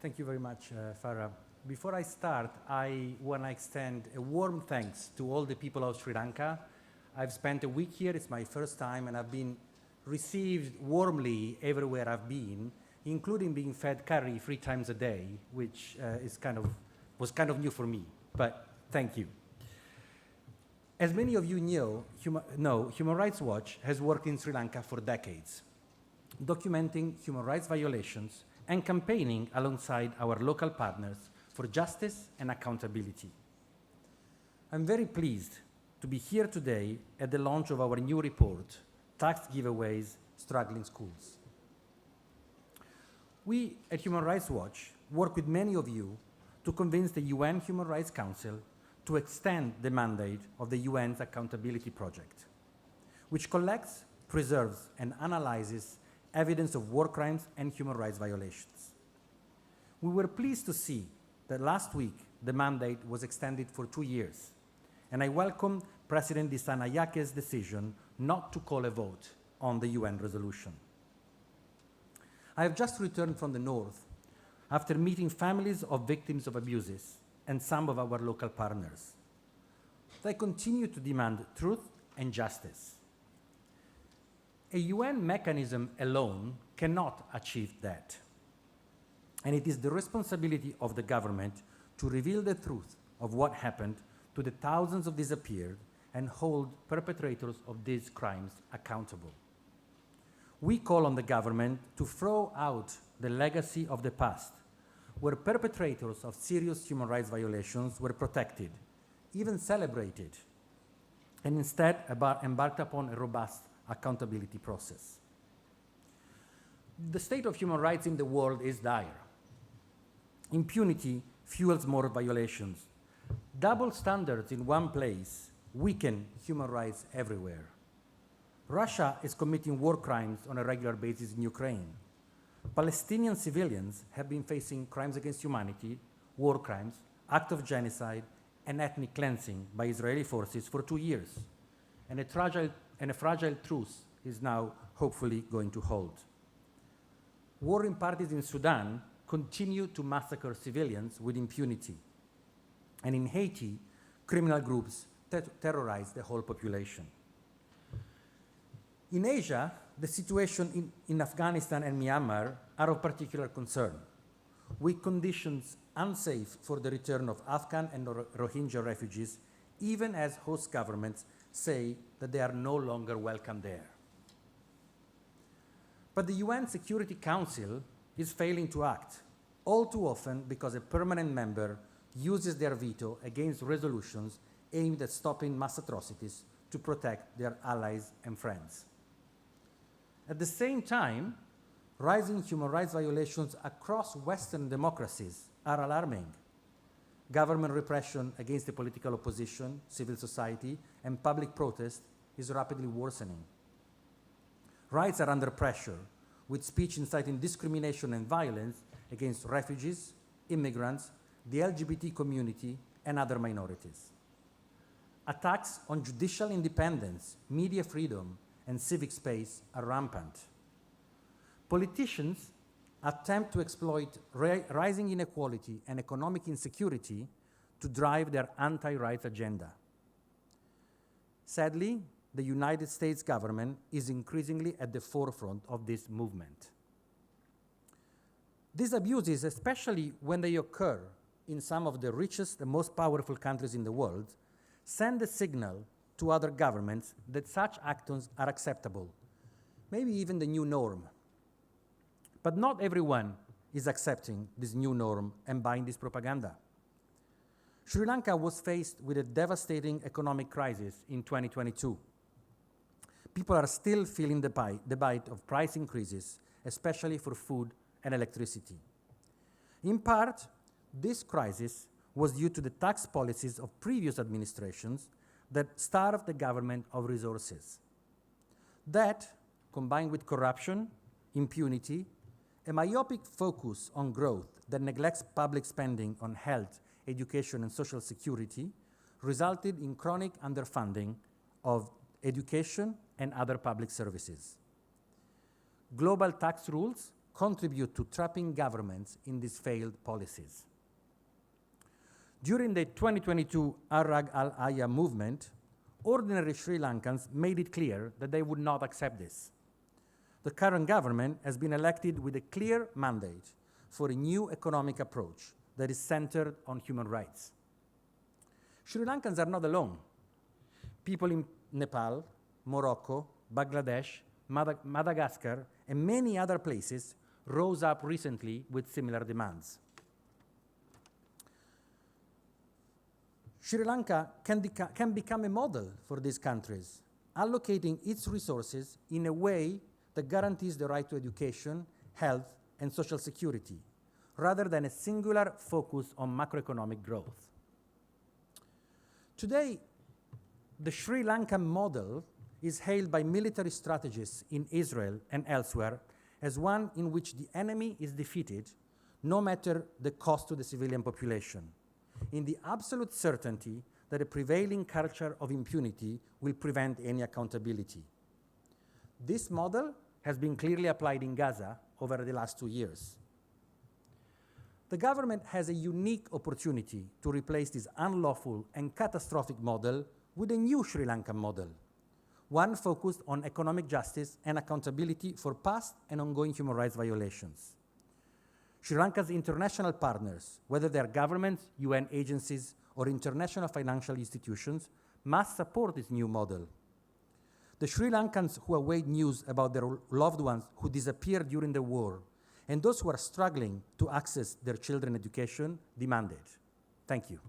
Thank you very much, Farah. Before I start, I want to extend a warm thanks to all the people of Sri Lanka. I've spent a week here, it's my first time, and I've been received warmly everywhere I've been, including being fed curry 3 times a day, which was kind of new for me, but thank you. As many of you know, Human Rights Watch has worked in Sri Lanka for decades, documenting human rights violations and campaigning alongside our local partners for justice and accountability. I'm very pleased to be here today at the launch of our new report, Tax Giveaways, Struggling Schools. We at Human Rights Watch work with many of you to convince the UN Human Rights Council to extend the mandate of the UN's Accountability Project, which collects, preserves, and analyzes evidence of war crimes and human rights violations. We were pleased to see that last week the mandate was extended for 2 years, and I welcome President Disanayake's decision not to call a vote on the UN resolution. I have just returned from the north after meeting families of victims of abuses and some of our local partners. They continue to demand truth and justice. A UN mechanism alone cannot achieve that. And it is the responsibility of the government to reveal the truth of what happened to the thousands of disappeared and hold perpetrators of these crimes accountable. We call on the government to throw out the legacy of the past, where perpetrators of serious human rights violations were protected, even celebrated, and instead embarked upon a robust accountability process. The state of human rights in the world is dire. Impunity fuels more violations. Double standards in one place weaken human rights everywhere. Russia is committing war crimes on a regular basis in Ukraine. Palestinian civilians have been facing crimes against humanity, war crimes, acts of genocide, and ethnic cleansing by Israeli forces for 2 years. And a fragile truce is now hopefully going to hold. Warring parties in Sudan continue to massacre civilians with impunity. And in Haiti, criminal groups terrorize the whole population. In Asia, the situation in Afghanistan and Myanmar are of particular concern, with conditions unsafe for the return of Afghan and Rohingya refugees, even as host governments say that they are no longer welcome there. But the UN Security Council is failing to act, all too often because a permanent member uses their veto against resolutions aimed at stopping mass atrocities to protect their allies and friends. At the same time, rising human rights violations across Western democracies are alarming. Government repression against the political opposition, civil society, and public protest is rapidly worsening. Rights are under pressure, with speech inciting discrimination and violence against refugees, immigrants, the LGBT community, and other minorities. Attacks on judicial independence, media freedom, and civic space are rampant. Politicians attempt to exploit rising inequality and economic insecurity to drive their anti-rights agenda. Sadly, the United States government is increasingly at the forefront of this movement. These abuses, especially when they occur in some of the richest and most powerful countries in the world, send a signal to other governments that such actions are acceptable, maybe even the new norm. But not everyone is accepting this new norm and buying this propaganda. Sri Lanka was faced with a devastating economic crisis in 2022. People are still feeling the bite of price increases, especially for food and electricity. In part, this crisis was due to the tax policies of previous administrations that starved the government of resources. That, combined with corruption, impunity, a myopic focus on growth that neglects public spending on health, education, and social security, resulted in chronic underfunding of education and other public services. Global tax rules contribute to trapping governments in these failed policies. During the 2022 Arag al-Aya movement, ordinary Sri Lankans made it clear that they would not accept this. The current government has been elected with a clear mandate for a new economic approach that is centered on human rights. Sri Lankans are not alone. People in Nepal, Morocco, Bangladesh, Madagascar, and many other places rose up recently with similar demands. Sri Lanka can become a model for these countries, allocating its resources in a way that guarantees the right to education, health, and social security, rather than a singular focus on macroeconomic growth. Today, the Sri Lankan model is hailed by military strategists in Israel and elsewhere as one in which the enemy is defeated, no matter the cost to the civilian population, in the absolute certainty that a prevailing culture of impunity will prevent any accountability. This model has been clearly applied in Gaza over the last 2 years. The government has a unique opportunity to replace this unlawful and catastrophic model with a new Sri Lankan model, one focused on economic justice and accountability for past and ongoing human rights violations. Sri Lanka's international partners, whether they are governments, UN agencies, or international financial institutions, must support this new model. The Sri Lankans who await news about their loved ones who disappeared during the war and those who are struggling to access their children's education demand it. Thank you.